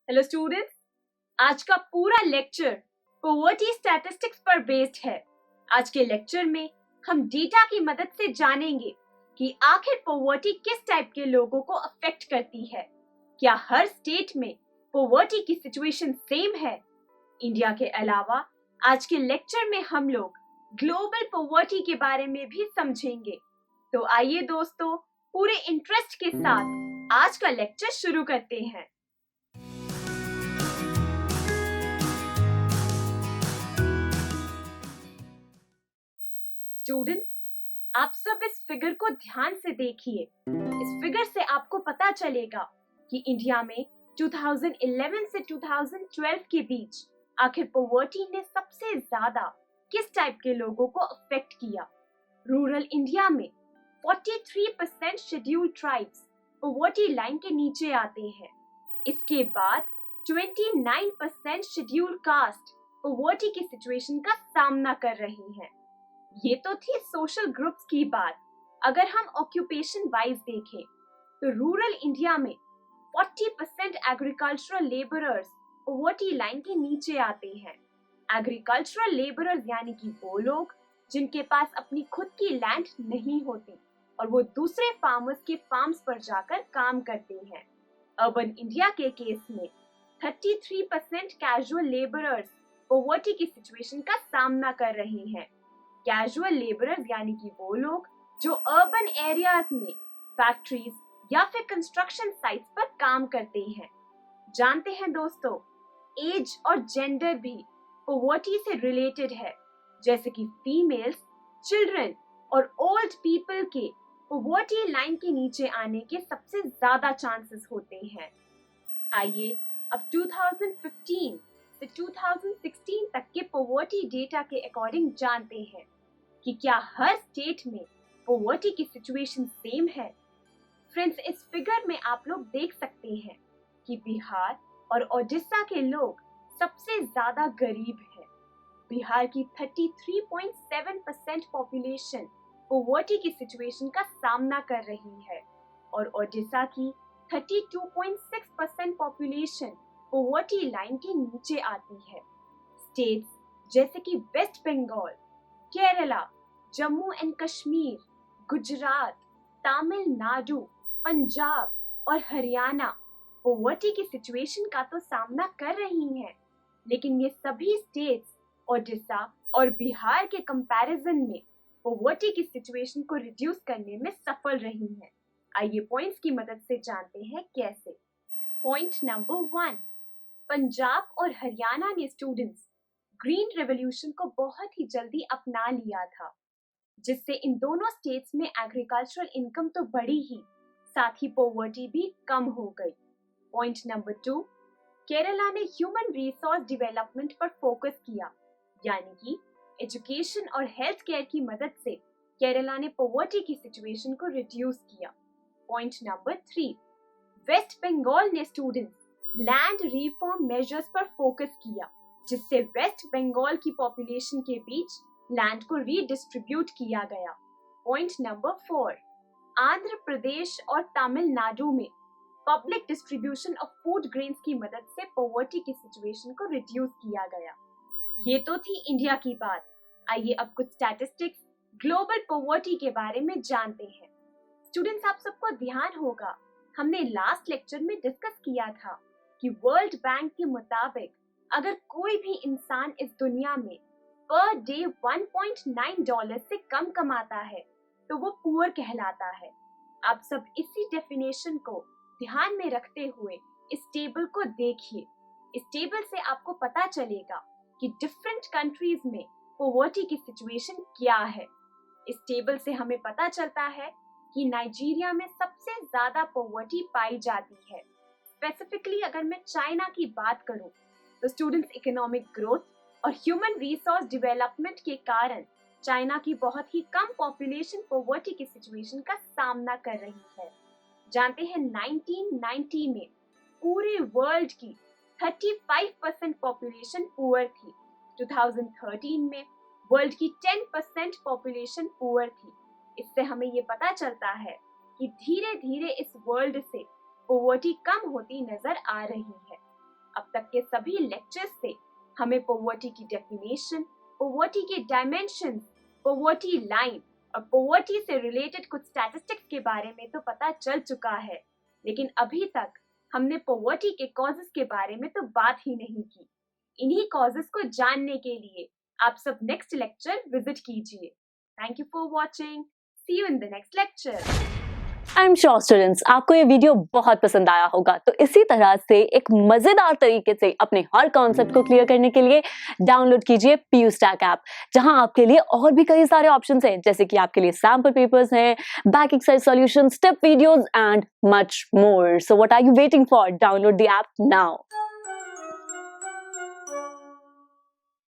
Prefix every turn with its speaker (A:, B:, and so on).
A: Hello students, आज का पूरा लेक्चर पॉवर्टी स्टैटिस्टिक्स पर बेस्ड है। आज के लेक्चर में हम डेटा की मदद से जानेंगे कि आखिर पॉवर्टी किस टाइप के लोगों को अफेक्ट करती है। क्या हर स्टेट में पॉवर्टी की सिचुएशन सेम है? इंडिया के अलावा आज के लेक्चर में हम लोग ग्लोबल पॉवर्टी के बारे में भी समझेंगे। तो आइए दोस्तों, पूरे इंटरेस्ट के साथ आज का लेक्चर शुरू करते हैं। स्टूडेंट्स, आप सब इस फिगर को ध्यान से देखिए। इस फिगर से आपको पता चलेगा कि इंडिया में 2011 से 2012 के बीच आखिर पॉवर्टी ने सबसे ज्यादा किस टाइप के लोगों को अफेक्ट किया। रूरल इंडिया में 43% शेड्यूल्ड ट्राइब्स पॉवर्टी लाइन के नीचे आते हैं। इसके बाद 29% शेड्यूल्ड कास्ट पॉवर्टी की सिचुएशन का सामना कर रही हैं। ये तो थी सोशल ग्रुप्स की बात। अगर हम ऑक्यूपेशन वाइज देखें तो रूरल इंडिया में 40% एग्रीकल्चरल लेबरर्स पॉवर्टी लाइन के नीचे आते हैं। एग्रीकल्चरल लेबरर्स यानी कि वो लोग जिनके पास अपनी खुद की लैंड नहीं होती और वो दूसरे फार्मर्स के फार्म्स पर जाकर काम करते हैं। अर्बन इंडिया के केस में 33% कैजुअल लेबरर्स पॉवर्टी की सिचुएशन का सामना कर रहे हैं। कैजुअल लेबरर्स यानी कि वो लोग जो अर्बन एरियाज में फैक्ट्रीज या फिर कंस्ट्रक्शन साइट्स पर काम करते हैं। जानते हैं दोस्तों, एज और जेंडर भी पॉवर्टी से रिलेटेड है, जैसे कि फीमेल्स, चिल्ड्रन और ओल्ड पीपल के पॉवर्टी लाइन के नीचे आने के सबसे ज्यादा चांसेस होते हैं। आइए अब 2015 से 2016 तक के पॉवर्टी डेटा के अकॉर्डिंग जानते हैं कि क्या हर स्टेट में पॉवर्टी की सिचुएशन सेम है। फ्रेंड्स, इस फिगर में आप लोग देख सकते हैं कि बिहार और ओडिशा के लोग सबसे ज्यादा गरीब हैं। बिहार की 33.7% पॉपुलेशन पॉवर्टी की सिचुएशन का सामना कर रही है और ओडिशा की 32.6% पॉपुलेशन पॉवर्टी लाइन के नीचे आती है। स्टेट्स जैसे कि वेस्ट बंगाल, केरला, जम्मू एंड कश्मीर, गुजरात, तमिलनाडु, पंजाब और हरियाणा पॉवर्टी की सिचुएशन का तो सामना कर रही हैं, लेकिन ये सभी स्टेट्स ओडिशा और बिहार के कंपैरिजन में पॉवर्टी की सिचुएशन को रिड्यूस करने में सफल रही हैं। आइए पॉइंट्स की मदद से जानते हैं कैसे। पॉइंट नंबर 1, पंजाब और हरियाणा ने स्टूडेंट्स ग्रीन रेवोल्यूशन को बहुत ही जल्दी अपना लिया था, जिससे इन दोनों स्टेट्स में एग्रीकल्चरल इनकम तो बढ़ी ही, साथ ही पॉवर्टी भी कम हो गई। पॉइंट नंबर 2, केरला ने ह्यूमन रिसोर्स डेवलपमेंट पर फोकस किया, यानी कि एजुकेशन और हेल्थ केयर की मदद से केरला ने पॉवर्टी की सिचुएशन को रिड्यूस किया। पॉइंट नंबर 3, वेस्ट बंगाल ने स्टूडेंट्स लैंड रिफॉर्म मेजर्स पर फोकस किया, जिससे वेस्ट बंगाल की पॉपुलेशन के बीच लैंड को रीडिस्ट्रीब्यूट किया गया। पॉइंट नंबर 4, आंध्र प्रदेश और तमिलनाडु में public distribution of food grains की मदद से पॉवर्टी की सिचुएशन को रिड्यूस किया गया। ये तो थी इंडिया की बात। आइए अब कुछ स्टैटिस्टिक्स ग्लोबल पॉवर्टी के बारे में जानते हैं। स्टूडेंट्स, आप सबको ध्यान होगा, हमने लास्ट लेक्चर में डिस्कस किया था कि वर्ल्ड बैंक के मुताबिक अगर कोई भी इंसान इस दुनिया में पर डे $1.9 से कम कमाता है तो वो पुअर कहलाता है। आप सब इसी डेफिनेशन को ध्यान में रखते हुए इस टेबल को देखिए। इस टेबल से आपको पता चलेगा कि डिफरेंट कंट्रीज में पॉवर्टी की सिचुएशन क्या है। इस टेबल से हमें पता चलता है कि नाइजीरिया में सबसे ज्यादा पॉवर्टी पाई जाती है। स्पेसिफिकली अगर मैं चाइना की बात करूं तो स्टूडेंट्स, इकोनॉमिक ग्रोथ और ह्यूमन रिसोर्स डेवलपमेंट के कारण चाइना की बहुत ही कम पॉपुलेशन पॉवर्टी की सिचुएशन का सामना कर रही है। जानते हैं 1990 में पूरे वर्ल्ड की 35% पॉपुलेशन पुअर थी। 2013 में वर्ल्ड की 10% पॉपुलेशन पुअर थी। इससे हमें ये पता चलता है कि धीरे धीरे इस वर्ल्ड से पॉवर्टी कम होती नजर आ रही है। अब तक के सभी लेक्चर्स से हमें पॉवर्टी की डेफिनेशन, पॉवर्टी के डायमेंशंस, पॉवर्टी लाइन और पॉवर्टी से रिलेटेड कुछ स्टैटिस्टिक्स के बारे में तो पता चल चुका है, लेकिन अभी तक हमने पॉवर्टी के कॉजेस के बारे में तो बात ही नहीं की। इन्हीं कॉजेस को जानने के लिए आप सब नेक्स्ट लेक्चर विजिट कीजिए। Thank you for watching. See you in the next lecture.
B: I am sure students आपको ये वीडियो बहुत पसंद आया होगा। तो इसी तरह से एक मजेदार तरीके से अपने हर कॉन्सेप्ट को क्लियर करने के लिए डाउनलोड कीजिए PU Stack ऐप, जहां आपके लिए और भी कई सारे ऑप्शंस हैं, जैसे कि आपके लिए सैम्पल पेपर्स हैं, back exercise solution, step videos and much more. So what are you waiting for? Download the app now.